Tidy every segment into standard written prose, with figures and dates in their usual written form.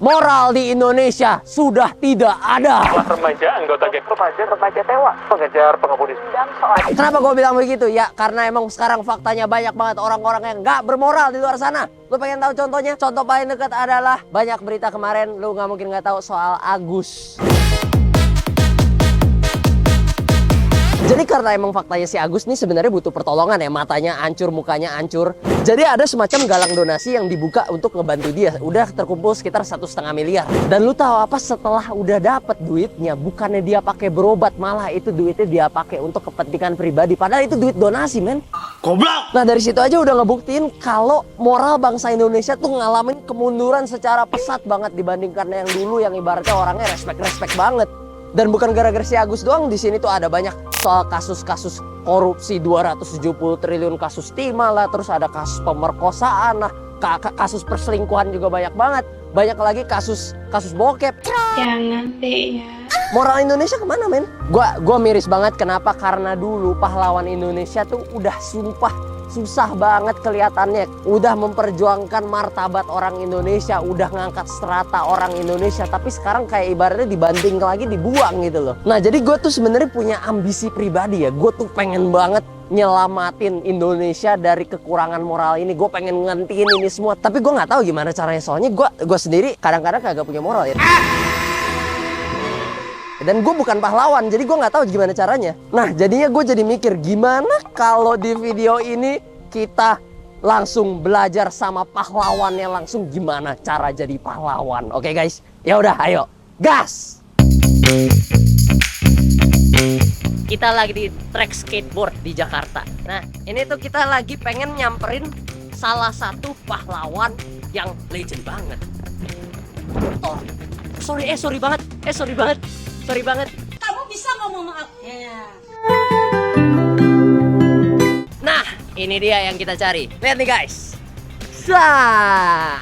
Moral di Indonesia sudah tidak ada. Remaja, anggota geng remaja tewas mengejar pengemudi sedang soal. Kenapa gue bilang begitu? Ya karena emang sekarang faktanya banyak banget orang-orang yang nggak bermoral di luar sana. Lu pengen tahu contohnya? Contoh paling dekat adalah banyak berita kemarin, lu nggak mungkin nggak tahu soal Agus. Jadi karena emang faktanya si Agus nih sebenarnya butuh pertolongan ya, matanya hancur, mukanya hancur. Jadi ada semacam galang donasi yang dibuka untuk ngebantu dia. Udah terkumpul sekitar 1,5 miliar. Dan lu tahu apa, setelah udah dapet duitnya, bukannya dia pakai berobat, malah itu duitnya dia pakai untuk kepentingan pribadi. Padahal itu duit donasi, men. Goblok! Nah dari situ aja udah ngebuktiin kalau moral bangsa Indonesia tuh ngalamin kemunduran secara pesat banget dibandingkan yang dulu yang ibaratnya orangnya respect banget. Dan bukan gara-gara si Agus doang, di sini tuh ada banyak soal kasus-kasus korupsi 270 triliun, kasus timah lah, terus ada kasus pemerkosaan lah, kasus perselingkuhan juga banyak banget. Banyak lagi kasus bokep. Jangan deh ya. Moral Indonesia kemana, men? Gua miris banget. Kenapa? Karena dulu pahlawan Indonesia tuh udah sumpah susah banget kelihatannya. Udah memperjuangkan martabat orang Indonesia, udah ngangkat strata orang Indonesia. Tapi sekarang kayak ibaratnya dibanting lagi, dibuang gitu loh. Nah jadi gue tuh sebenarnya punya ambisi pribadi ya. Gue tuh pengen banget nyelamatin Indonesia dari kekurangan moral ini. Gue pengen ngentiin ini semua. Tapi gue nggak tahu gimana caranya. Soalnya gue sendiri kadang-kadang kagak punya moral ya. Dan gue bukan pahlawan, jadi gue nggak tahu gimana caranya. Nah, jadinya gue jadi mikir gimana kalau di video ini kita langsung belajar sama pahlawannya langsung gimana cara jadi pahlawan. Oke guys, ya udah, ayo gas. Kita lagi di track skateboard di Jakarta. Nah, ini tuh kita lagi pengen nyamperin salah satu pahlawan yang legend banget. Oh, sorry banget. Sorry banget. Kamu bisa ngomong maaf ya. Nah, ini dia yang kita cari. Lihat nih guys. Sah.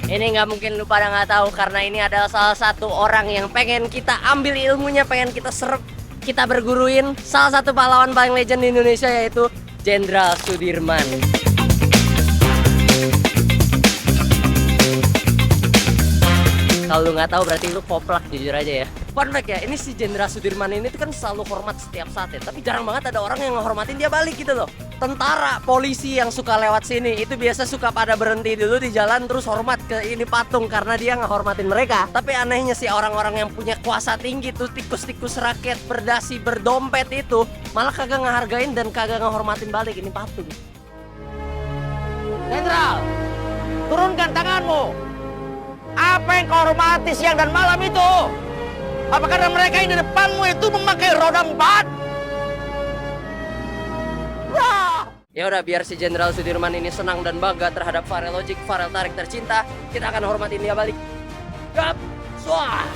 Ini nggak mungkin lu pada nggak tahu karena ini adalah salah satu orang yang pengen kita ambil ilmunya, pengen kita serap, kita berguruin. Salah satu pahlawan paling legend di Indonesia yaitu Jenderal Sudirman. Kalau lu nggak tahu berarti lu koplak, jujur aja ya. Fun fact ya, ini si Jenderal Sudirman ini tuh kan selalu hormat setiap saat ya. Tapi jarang banget ada orang yang ngehormatin dia balik gitu loh. Tentara, polisi yang suka lewat sini itu biasa suka pada berhenti dulu di jalan terus hormat ke ini patung karena dia ngehormatin mereka. Tapi anehnya sih orang-orang yang punya kuasa tinggi tuh, tikus-tikus rakyat berdasi berdompet itu malah kagak ngehargain dan kagak ngehormatin balik ini patung. Jenderal, turunkan tanganmu. Apa yang kau hormati siang dan malam itu? Apa karena mereka yang di depanmu itu memakai roda 4? Ya udah, biar si Jenderal Sudirman ini senang dan bangga terhadap Farel Logic, Farel Tarik tercinta, kita akan hormatin dia balik. Yap, swah.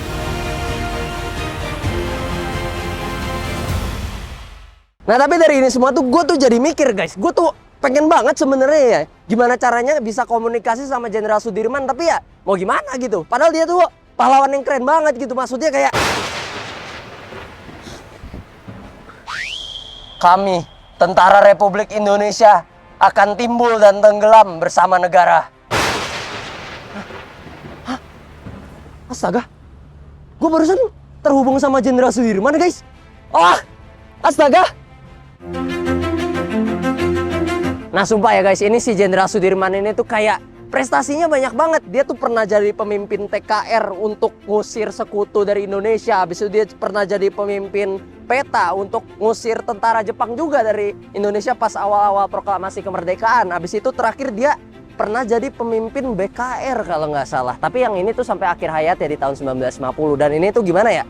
Nah tapi dari ini semua tuh gue tuh jadi mikir guys, gue tuh pengen banget sebenarnya ya gimana caranya bisa komunikasi sama Jenderal Sudirman, tapi ya mau gimana gitu. Padahal dia tuh pahlawan yang keren banget gitu, maksudnya kayak kami Tentara Republik Indonesia akan timbul dan tenggelam bersama negara. Hah? Astaga, gue barusan terhubung sama Jenderal Sudirman guys. Oh, astaga. Nah sumpah ya guys, ini si Jenderal Sudirman ini tuh kayak prestasinya banyak banget. Dia tuh pernah jadi pemimpin TKR untuk ngusir sekutu dari Indonesia. Habis itu dia pernah jadi pemimpin PETA untuk ngusir tentara Jepang juga dari Indonesia pas awal-awal proklamasi kemerdekaan. Habis itu terakhir dia pernah jadi pemimpin BKR kalau nggak salah. Tapi yang ini tuh sampai akhir hayatnya di tahun 1950. Dan ini tuh gimana ya,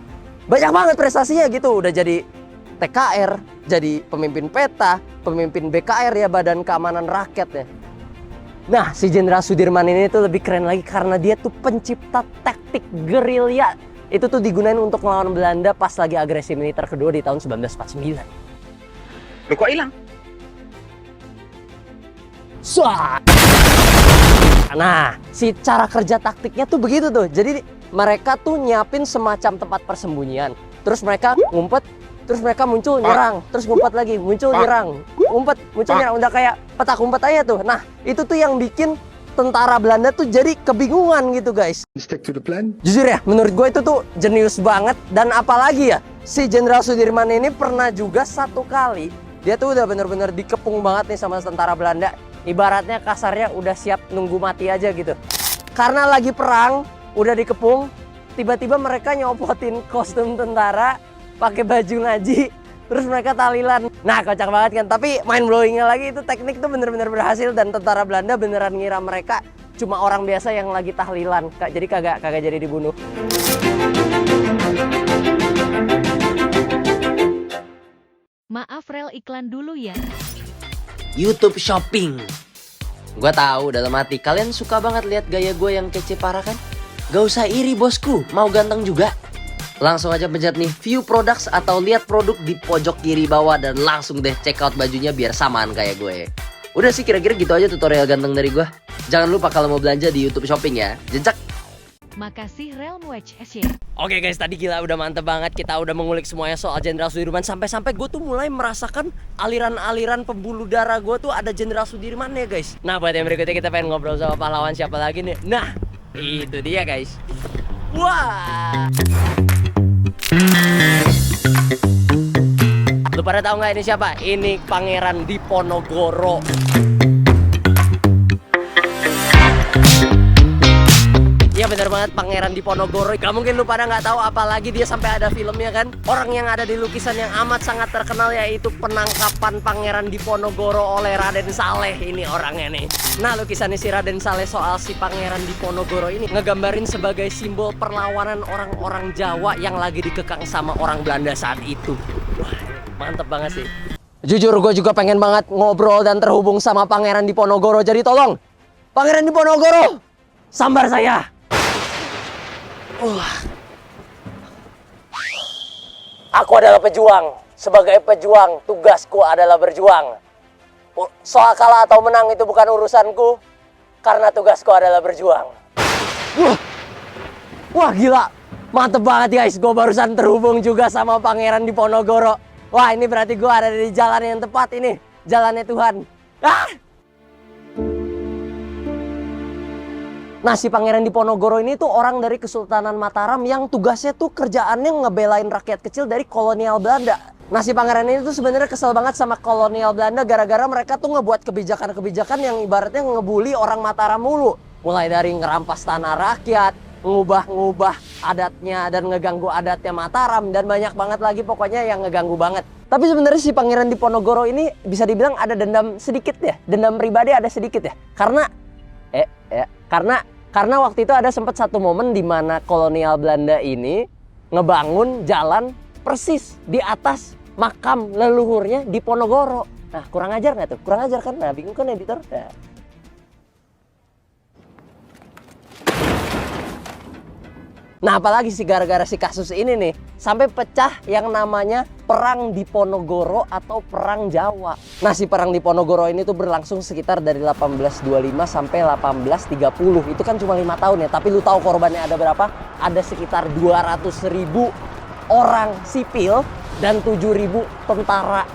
banyak banget prestasinya gitu. Udah jadi TKR, jadi pemimpin PETA, pemimpin BKR ya, Badan Keamanan Rakyat ya. Nah, si Jenderal Sudirman ini tuh lebih keren lagi karena dia tuh pencipta taktik gerilya. Itu tuh digunain untuk melawan Belanda pas lagi agresi militer kedua di tahun 1949. Lu kok hilang? Nah, si cara kerja taktiknya tuh begitu tuh. Jadi mereka tuh nyiapin semacam tempat persembunyian. Terus mereka ngumpet terus mereka muncul nyerang, terus ngumpet lagi, muncul nyerang, ngumpet, muncul nyerang, udah kayak petak umpet aja tuh. Nah, itu tuh yang bikin tentara Belanda tuh jadi kebingungan gitu guys. Stick to the plan. Jujur ya, menurut gue itu tuh jenius banget. Dan apalagi ya, si Jenderal Sudirman ini pernah juga satu kali, dia tuh udah bener-bener dikepung banget nih sama tentara Belanda. Ibaratnya kasarnya udah siap nunggu mati aja gitu. Karena lagi perang, udah dikepung, tiba-tiba mereka nyopotin kostum tentara, pakai baju ngaji, terus mereka tahlilan. Nah, kocak banget kan. Tapi mind blowingnya lagi itu teknik tuh bener-bener berhasil dan tentara Belanda beneran ngira mereka cuma orang biasa yang lagi tahlilan. Jadi kagak jadi dibunuh. Maaf rel iklan dulu ya. YouTube Shopping. Gue tahu dalam hati kalian suka banget lihat gaya gue yang kece parah kan? Gak usah iri bosku, mau ganteng juga. Langsung aja pencet nih view products atau lihat produk di pojok kiri bawah dan langsung deh check out bajunya biar samaan kayak gue. Udah sih kira-kira gitu aja tutorial ganteng dari gue. Jangan lupa kalau mau belanja di YouTube Shopping ya. Jencak. Makasih Rel WHS ya. Oke guys, tadi gila udah mantep banget. Kita udah mengulik semuanya soal Jenderal Sudirman. Sampai-sampai gue tuh mulai merasakan aliran-aliran pembuluh darah gue tuh ada Jenderal Sudirman ya guys. Nah, buat yang berikutnya kita pengen ngobrol sama pahlawan siapa lagi nih. Nah, itu dia guys. Wah. Lu pada tahu nggak ini siapa? Ini Pangeran Diponegoro. Iya bener banget, Pangeran Diponegoro. Gak mungkin lu pada nggak tahu, apalagi dia sampai ada filmnya kan. Orang yang ada di lukisan yang amat sangat terkenal yaitu penangkapan Pangeran Diponegoro oleh Raden Saleh. Ini orangnya nih. Nah, lukisan si Raden Saleh soal si Pangeran Diponegoro ini ngegambarin sebagai simbol perlawanan orang-orang Jawa yang lagi dikekang sama orang Belanda saat itu. Wah, mantep banget sih. Jujur gue juga pengen banget ngobrol dan terhubung sama Pangeran Diponegoro. Jadi tolong, Pangeran Diponegoro, sambar saya. Aku adalah pejuang. Sebagai pejuang, tugasku adalah berjuang. Soal kalah atau menang itu bukan urusanku, karena tugasku adalah berjuang. Wah gila, mantep banget guys. Gue barusan terhubung juga sama Pangeran Diponegoro. Wah, ini berarti gue ada di jalan yang tepat ini. Jalannya Tuhan. Nah, si Pangeran Diponegoro ini tuh orang dari Kesultanan Mataram yang tugasnya tuh kerjaannya ngebelain rakyat kecil dari kolonial Belanda. Nah, si pangeran ini tuh sebenarnya kesel banget sama kolonial Belanda gara-gara mereka tuh ngebuat kebijakan-kebijakan yang ibaratnya ngebully orang Mataram mulu. Mulai dari ngerampas tanah rakyat, ngubah-ngubah adatnya dan ngeganggu adatnya Mataram, dan banyak banget lagi pokoknya yang ngeganggu banget. Tapi sebenarnya si Pangeran Diponegoro ini bisa dibilang ada dendam sedikit ya. Dendam pribadi ada sedikit ya. Karena waktu itu ada sempat satu momen di mana kolonial Belanda ini ngebangun jalan persis di atas makam leluhurnya Diponegoro. Nah, kurang ajar nggak tuh? Kurang ajar kan? Nah, bingung kan editor? Nah. Nah, apalagi sih gara-gara si kasus ini nih sampai pecah yang namanya Perang Diponegoro atau Perang Jawa. Nah, si Perang Diponegoro ini tuh berlangsung sekitar dari 1825 sampai 1830. Itu kan cuma 5 tahun ya, tapi lu tahu korbannya ada berapa? Ada sekitar 200.000 orang sipil dan 7.000 tentara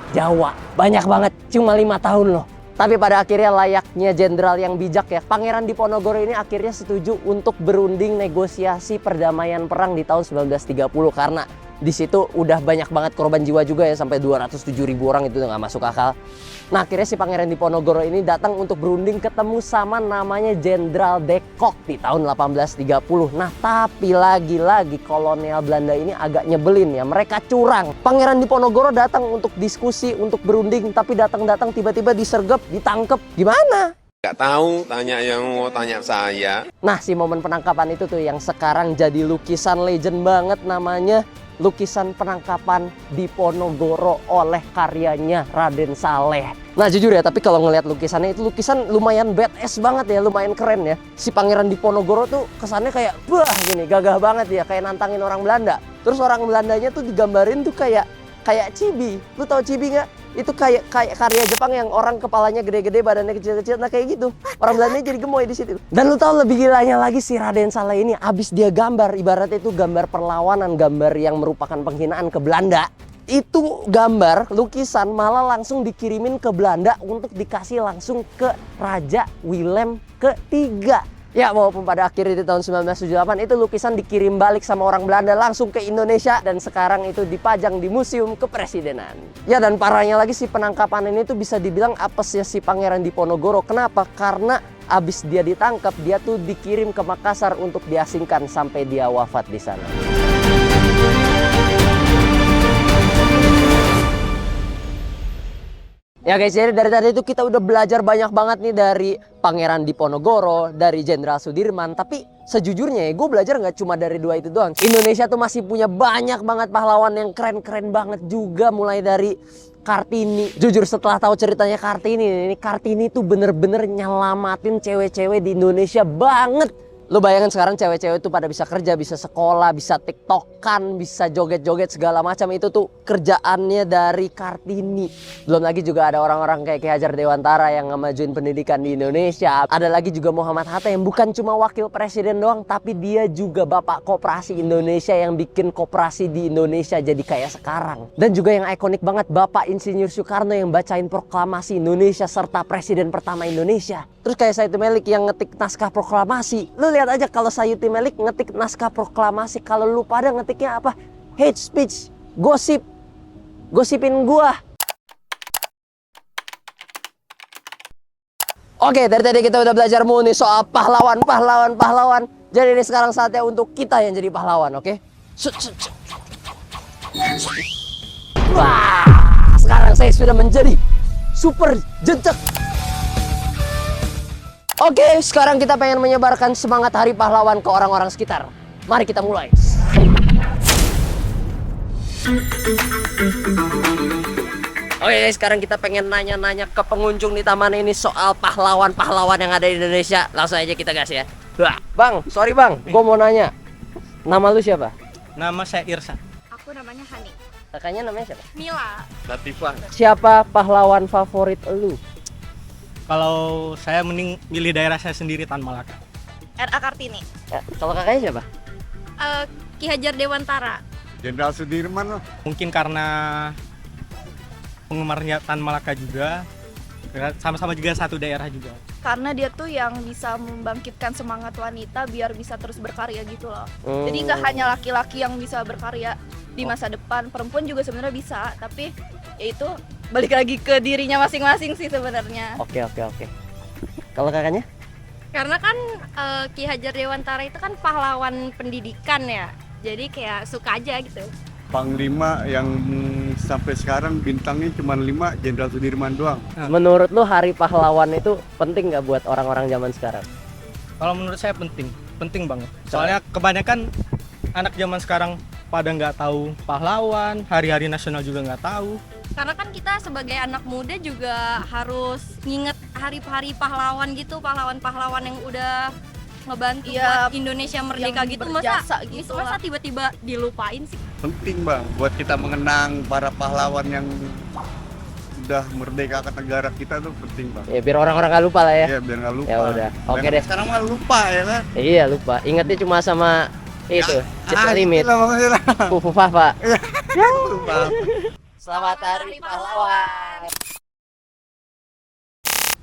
Jawa. Banyak banget, cuma 5 tahun loh. Tapi pada akhirnya layaknya jenderal yang bijak ya, Pangeran Diponegoro ini akhirnya setuju untuk berunding negosiasi perdamaian perang di tahun 1930 karena di situ udah banyak banget korban jiwa juga ya, sampai 207.000 orang, itu nggak masuk akal. Nah, akhirnya si Pangeran Diponegoro ini datang untuk berunding ketemu sama namanya Jenderal De Kock di tahun 1830. Nah, tapi lagi-lagi kolonial Belanda ini agak nyebelin ya, mereka curang. Pangeran Diponegoro datang untuk diskusi, untuk berunding, tapi datang-datang tiba-tiba disergap, ditangkep. Gimana? Gak tahu, tanya yang mau tanya saya. Nah, si momen penangkapan itu tuh yang sekarang jadi lukisan legend banget, namanya lukisan penangkapan Diponegoro oleh karyanya Raden Saleh. Nah, jujur ya, tapi kalau ngelihat lukisannya, itu lukisan lumayan badass banget ya, lumayan keren ya. Si Pangeran Diponegoro tuh kesannya kayak bah gini, gagah banget ya, kayak nantangin orang Belanda. Terus orang Belandanya tuh digambarin tuh kayak Chibi. Lu tahu Chibi nggak? Itu kayak karya Jepang yang orang kepalanya gede-gede, badannya kecil-kecil. Nah, kayak gitu. Orang Belandanya jadi gemoy di situ. Dan lu tahu lebih gilanya lagi, si Raden Saleh ini abis dia gambar, ibaratnya itu gambar perlawanan, gambar yang merupakan penghinaan ke Belanda. itu gambar, lukisan malah langsung dikirimin ke Belanda untuk dikasih langsung ke Raja Willem ketiga. Ya, walaupun pada akhirnya di tahun 1978 itu lukisan dikirim balik sama orang Belanda langsung ke Indonesia dan sekarang itu dipajang di Museum Kepresidenan. Ya, dan parahnya lagi si penangkapan ini tuh bisa dibilang apesnya si Pangeran Diponegoro. Kenapa? Karena abis dia ditangkap, dia tuh dikirim ke Makassar untuk diasingkan sampai dia wafat di sana. Ya guys, jadi dari tadi itu kita udah belajar banyak banget nih dari Pangeran Diponegoro, dari Jenderal Sudirman. Tapi sejujurnya ya, gue belajar nggak cuma dari dua itu doang. Indonesia tuh masih punya banyak banget pahlawan yang keren-keren banget juga. Mulai dari Kartini. Jujur setelah tahu ceritanya Kartini, ini Kartini tuh bener-bener nyelamatin cewek-cewek di Indonesia banget. Lo bayangin sekarang cewek-cewek tuh pada bisa kerja, bisa sekolah, bisa tiktokan, bisa joget-joget segala macam. Itu tuh kerjaannya dari Kartini. Belum lagi juga ada orang-orang kayak Ki Hajar Dewantara yang ngemajuin pendidikan di Indonesia. Ada lagi juga Muhammad Hatta yang bukan cuma wakil presiden doang, tapi dia juga bapak koperasi Indonesia yang bikin koperasi di Indonesia jadi kayak sekarang. Dan juga yang ikonik banget, Bapak Insinyur Soekarno yang bacain proklamasi Indonesia serta presiden pertama Indonesia. Terus kayak Sayuti Melik yang ngetik naskah proklamasi. Lu lihat aja kalau Sayuti Melik ngetik naskah proklamasi, kalau lu pada ngetiknya apa? Hate speech, gosip, gosipin gua. Oke, dari tadi kita udah belajar mulu nih soal pahlawan. Jadi ini sekarang saatnya untuk kita yang jadi pahlawan, oke? Wah, sekarang saya sudah menjadi super jejak. Oke, sekarang kita pengen menyebarkan semangat Hari Pahlawan ke orang-orang sekitar. Mari kita mulai. Oke, sekarang kita pengen nanya-nanya ke pengunjung di taman ini soal pahlawan-pahlawan yang ada di Indonesia. Langsung aja kita gas ya. Bang, sorry bang, gue mau nanya. Nama lu siapa? Nama saya Irsa. Aku namanya Hani. Kakaknya namanya siapa? Mila. Latifah. Siapa pahlawan favorit lu? Kalau saya mending milih daerah saya sendiri, Tan Malaka. R.A. Kartini. Kalau kakaknya siapa? Ki Hajar Dewantara. Jenderal Sudirman loh. Mungkin karena penggemarnya Tan Malaka juga, sama-sama juga satu daerah juga. Karena dia tuh yang bisa membangkitkan semangat wanita biar bisa terus berkarya gitu loh. Jadi nggak hanya laki-laki yang bisa berkarya di masa depan, perempuan juga sebenarnya bisa, tapi ya itu balik lagi ke dirinya masing-masing sih sebenarnya. Oke. Kalau kakaknya? Karena kan Ki Hajar Dewantara itu kan pahlawan pendidikan ya. Jadi kayak suka aja gitu. Panglima yang sampai sekarang bintangnya cuma 5, Jenderal Sudirman doang. Menurut lu Hari Pahlawan itu penting nggak buat orang-orang zaman sekarang? Kalau menurut saya penting banget. Soalnya kebanyakan anak zaman sekarang pada nggak tahu pahlawan, hari-hari nasional juga nggak tahu. Karena kan kita sebagai anak muda juga harus nginget hari-hari pahlawan gitu, pahlawan-pahlawan yang udah ngebantu buat Indonesia merdeka gitu. Masa tiba-tiba dilupain sih? Penting bang, buat kita mengenang para pahlawan yang udah merdekakan negara kita tuh penting bang. Ya biar orang-orang nggak lupa lah ya. Iya biar nggak lupa. Ya udah, oke deh. Sekarang mah lupa ya kan? Iya lupa, ingatnya cuma sama itu, Cita Limit, Fufu Fafa. Ya, lupa. Selamat Hari Pahlawan.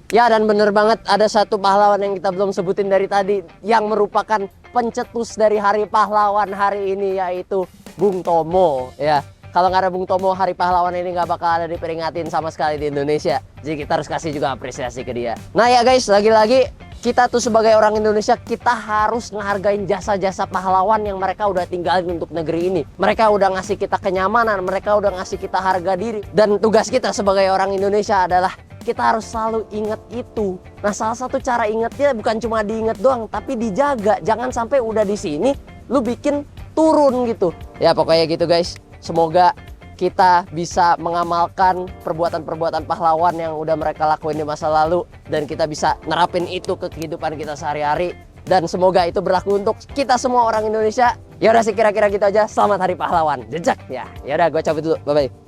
Ya, dan bener banget ada satu pahlawan yang kita belum sebutin dari tadi yang merupakan pencetus dari Hari Pahlawan hari ini, yaitu Bung Tomo. Ya, kalau nggak ada Bung Tomo, Hari Pahlawan ini nggak bakal ada diperingatin sama sekali di Indonesia. Jadi kita harus kasih juga apresiasi ke dia. Nah ya guys, lagi-lagi kita tuh sebagai orang Indonesia, kita harus ngehargain jasa-jasa pahlawan yang mereka udah tinggalin untuk negeri ini. Mereka udah ngasih kita kenyamanan, mereka udah ngasih kita harga diri. Dan tugas kita sebagai orang Indonesia adalah kita harus selalu ingat itu. Nah, salah satu cara ingatnya bukan cuma diingat doang, tapi dijaga. Jangan sampai udah di sini lu bikin turun gitu. Ya pokoknya gitu guys. Semoga kita bisa mengamalkan perbuatan-perbuatan pahlawan yang udah mereka lakuin di masa lalu, dan kita bisa nerapin itu ke kehidupan kita sehari-hari, dan semoga itu berlaku untuk kita semua orang Indonesia. Ya udah sih, kira-kira gitu aja. Selamat Hari Pahlawan. Jejak ya. Ya udah, gue cabut dulu. Bye bye.